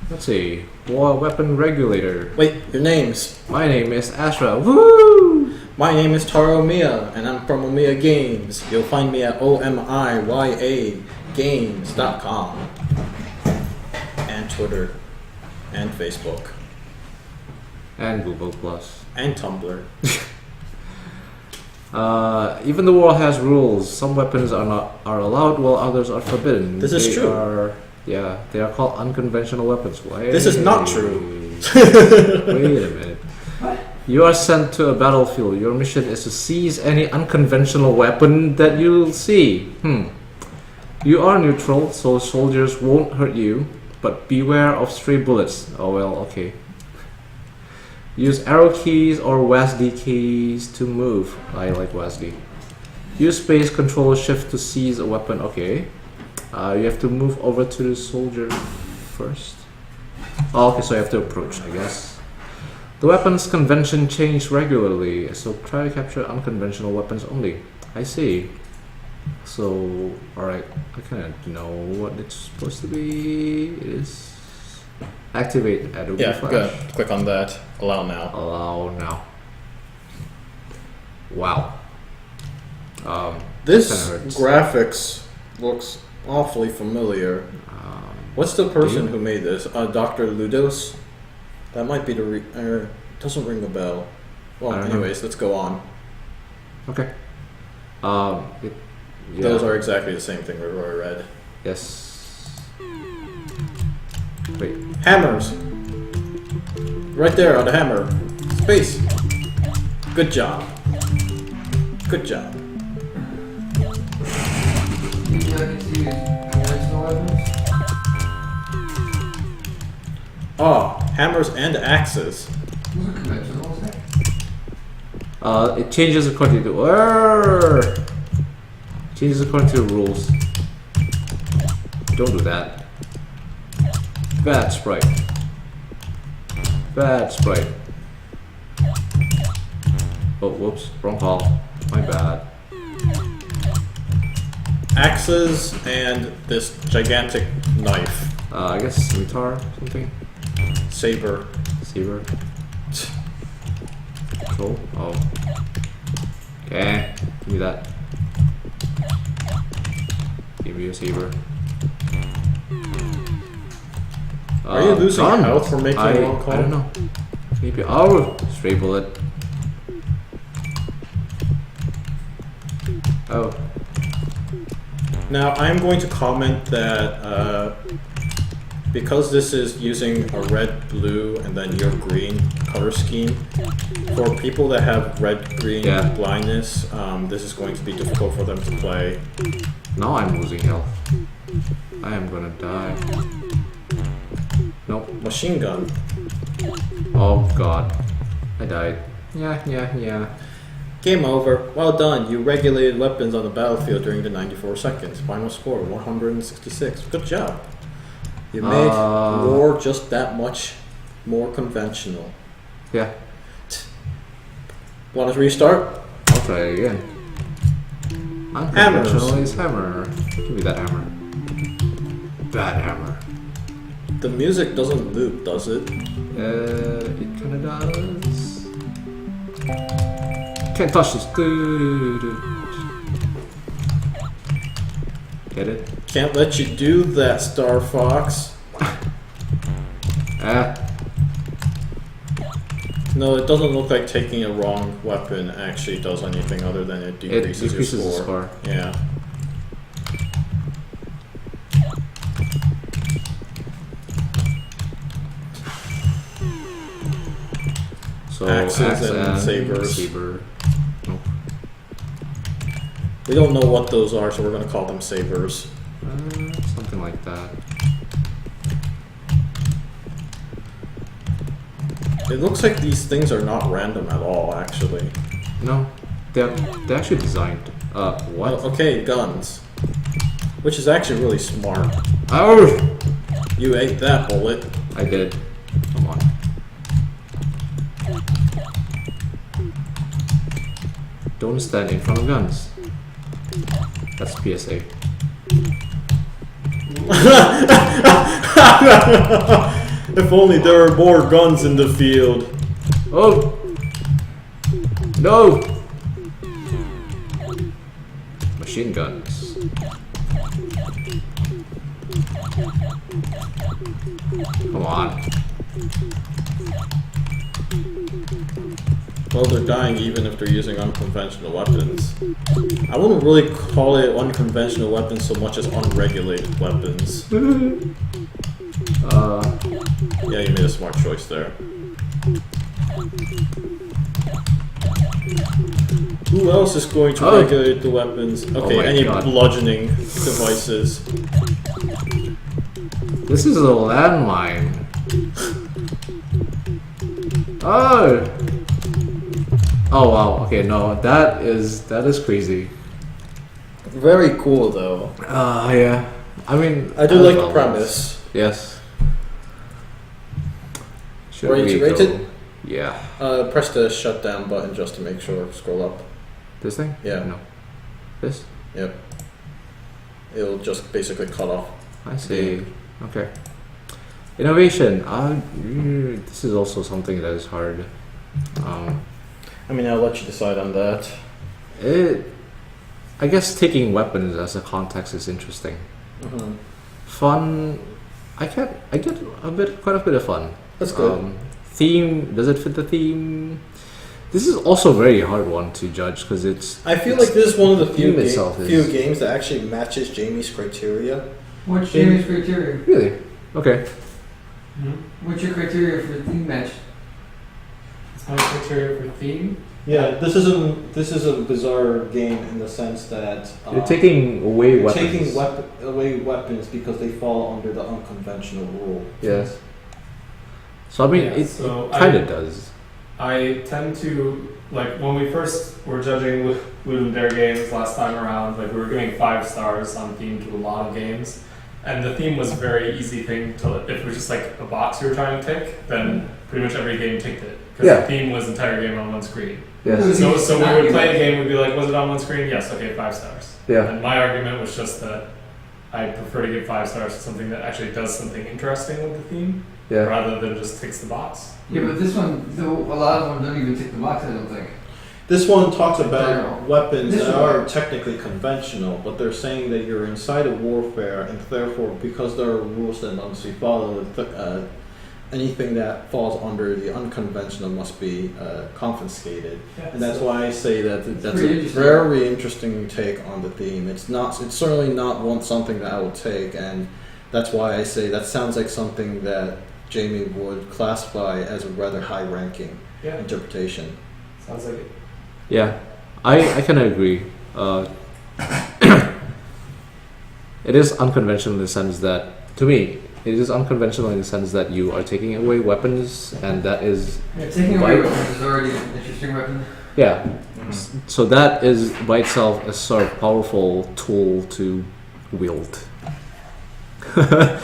Let's see. Weapon Regulator. Wait, your names. My name is Astra. Woo! My name is Taro Omiya, and I'm from Omiya Games. You'll find me at omiyagames.com. And Twitter. And Facebook. And Google Plus. And Tumblr. Even the world has rules. Some weapons are allowed while others are forbidden. This is true. They are called unconventional weapons. This is not true. Wait a minute. You are sent to a battlefield. Your mission is to seize any unconventional weapon that you'll see. You are neutral, so soldiers won't hurt you, but beware of stray bullets. Oh well, okay. Use arrow keys or WASD keys to move. I like WASD. Use space control shift to seize a weapon. Okay. You have to move over to the soldier first. Oh, okay, so you have to approach, I guess. The weapons convention change regularly, so try to capture unconventional weapons only. I see. So, alright, I kind of know what it's supposed to be. It is activate Adobe Flash. Good. Click on that. Allow now. Allow now. Wow. This graphics looks awfully familiar. What's the person who made this? drludos? That might be the doesn't ring a bell. Well, anyways, let's go on. Okay. Those are exactly the same thing we've already read. Yes. Wait. Hammers! Right there on the hammer. Space! Good job. Good job. Oh, hammers and axes. It changes according to changes according to the rules. Don't do that. Bad sprite. Bad sprite. Oh, whoops, wrong call. My bad. Axes and this gigantic knife. I guess scimitar, something. Saber. Saber. Cool. Oh. Okay. Give me that. Give me a saber. Are you losing health for making a wrong call? I don't know. Maybe. Oh, stray bullet. Oh. Now I'm going to comment that because this is using a red, blue, and then your green color scheme, for people that have red-green blindness, this is going to be difficult for them to play. Now I'm losing health. I am gonna die. Nope. Machine gun. Oh god. I died. Yeah. Game over. Well done. You regulated weapons on the battlefield during the 94 seconds. Final score 166. Good job. You made war just that much more conventional. Yeah. Want to restart? I'll try it again. Unconventional is hammer. Give me that hammer. Bad hammer. The music doesn't loop, does it? It kinda does. Can't touch this. Get it? Can't let you do that, Star Fox. No, it doesn't look like taking a wrong weapon actually does anything other than it decreases your score. The score. Yeah. So axes and sabers. Saber. Nope. We don't know what those are, so we're going to call them sabers. Something like that. It looks like these things are not random at all, actually. No, they're actually designed. What? Oh, okay, guns. Which is actually really smart. Oh! You ate that bullet. I did. Come on. Don't stand in front of guns. That's PSA. If only there were more guns in the field. Oh! No! Machine guns. Come on. Well, they're dying even if they're using unconventional weapons. I wouldn't really call it unconventional weapons so much as unregulated weapons. Yeah, you made a smart choice there. Who else is going to regulate the weapons? Okay, any bludgeoning devices. This is a landmine. Oh! Oh wow, okay, no, that is crazy. Very cool though. Yeah. I mean, I do like the premise. Yes. Should Ready to rate it? Yeah. Press the shutdown button just to make sure. Scroll up. This thing? Yeah. No. This? Yep. It'll just basically cut off. I see. Okay. Innovation. This is also something that is hard. I mean, I'll let you decide on that. I guess taking weapons as a context is interesting. Mm-hmm. Fun. I get quite a bit of fun. That's good. Theme. Does it fit the theme? This is also a very hard one to judge because I feel like this is one of the few few games that actually matches Jamie's criteria. What's Jamie's criteria? Really? Okay. What's your criteria for theme match? It's my criteria for theme. Yeah, this is a bizarre game in the sense that You're taking away weapons. Away weapons because they fall under the unconventional rule. Yes. So I mean, Yeah, it so kind of does. I tend to, like, when we first were judging Ludum Dare games last time around, like, we were giving 5 stars on theme to a lot of games. And the theme was a very easy thing to, if it was just like a box you were trying to tick, then pretty much every game ticked it. Because the theme was the entire game on one screen. Yes. So we would play a game, we'd be like, was it on one screen? Yes, okay, 5 stars. Yeah. And my argument was just that I prefer to give 5 stars to something that actually does something interesting with the theme, rather than just ticks the box. Yeah, but this one, though, a lot of them don't even tick the box, I don't think. This one talks about weapons that are technically conventional, but they're saying that you're inside a warfare, and therefore, because there are rules that must be followed, anything that falls under the unconventional must be confiscated. Yeah, and that's why I say that that's a interesting. very interesting take on the theme. It's certainly not something that I would take, and that's why I say that sounds like something that Jamie would classify as a rather high-ranking interpretation. Sounds like it. Yeah, I kind of agree. It is unconventional in the sense that, to me, it is unconventional in the sense that you are taking away weapons, and that is... Yeah, taking away weapons is already an interesting weapon. Yeah, so that is by itself a sort of powerful tool to wield. You're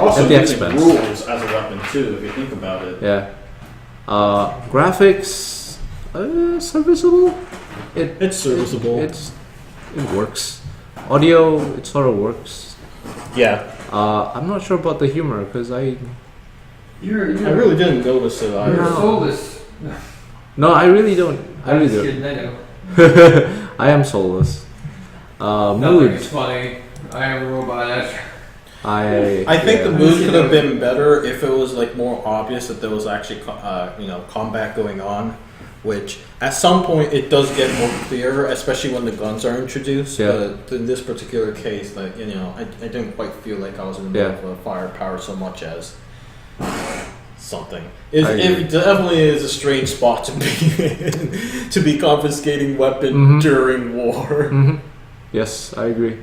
also at the using expense. rules as a weapon too, if you think about it. Yeah. Graphics, serviceable. It's serviceable. It works. Audio, it sort of works. Yeah. I'm not sure about the humor because I really didn't notice it either. You're soulless. No, I really don't. I really don't. Kidding, I know. I am soulless. Nothing Mood. is funny. I am a robot. I think the mood could have been better if it was like more obvious that there was actually combat going on, which at some point it does get more clear, especially when the guns are introduced. Yeah. But in this particular case, like I didn't quite feel like I was in the middle of a firepower so much as something. It definitely is a strange spot to be in, to be confiscating weapon during war. Mm-hmm. Yes, I agree.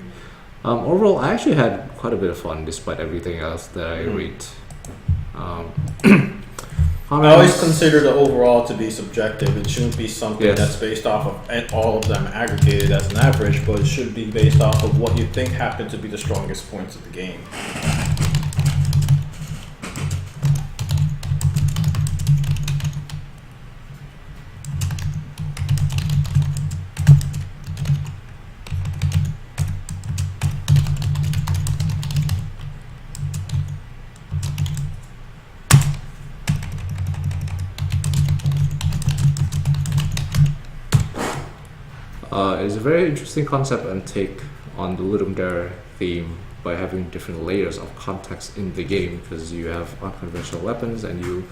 Overall, I actually had quite a bit of fun despite everything else that I rate. I always consider the overall to be subjective. It shouldn't be something that's based off of all of them aggregated as an average, but it should be based off of what you think happen to be the strongest points of the game. it's a very interesting concept and take on the Ludum Dare theme by having different layers of context in the game, because you have unconventional weapons and you,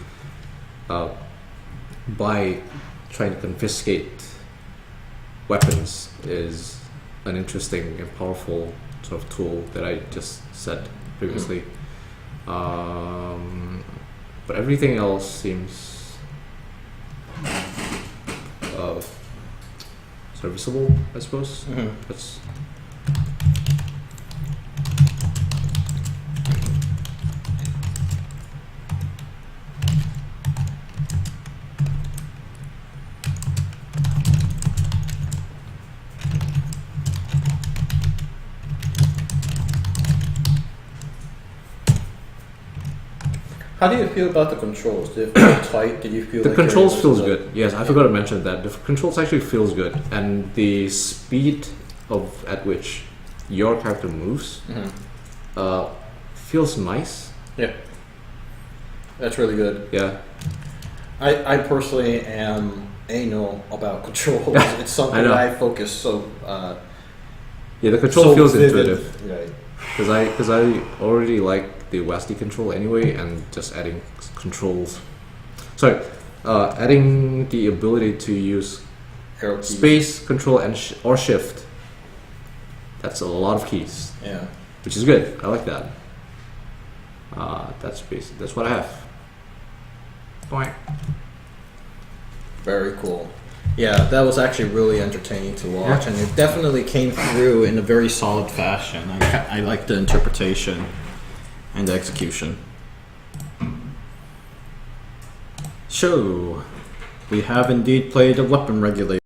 by trying to confiscate weapons is an interesting and powerful sort of tool that I just said previously. But everything else seems serviceable, I suppose. That's How do you feel about the controls? Did it feel tight? Did you feel the like controls you're feels able to- good. Yes, I forgot to mention that the controls actually feels good, and the speed at which your character moves feels nice. Yeah, that's really good. Yeah, I personally am anal about controls. It's something I know. that I focus so. yeah, the control so feels vivid. intuitive. Right. Because I already like the WASD control anyway, and just adding controls. Sorry, adding the ability to use Arrow keys. space, control, and or shift. That's a lot of keys, Yeah. which is good. I like that. That's basic. That's what I have. Boing. Very cool. Yeah, that was actually really entertaining to watch, and it definitely came through in a very solid fashion. I like the interpretation and the execution. So, we have indeed played the Weapon Regulator.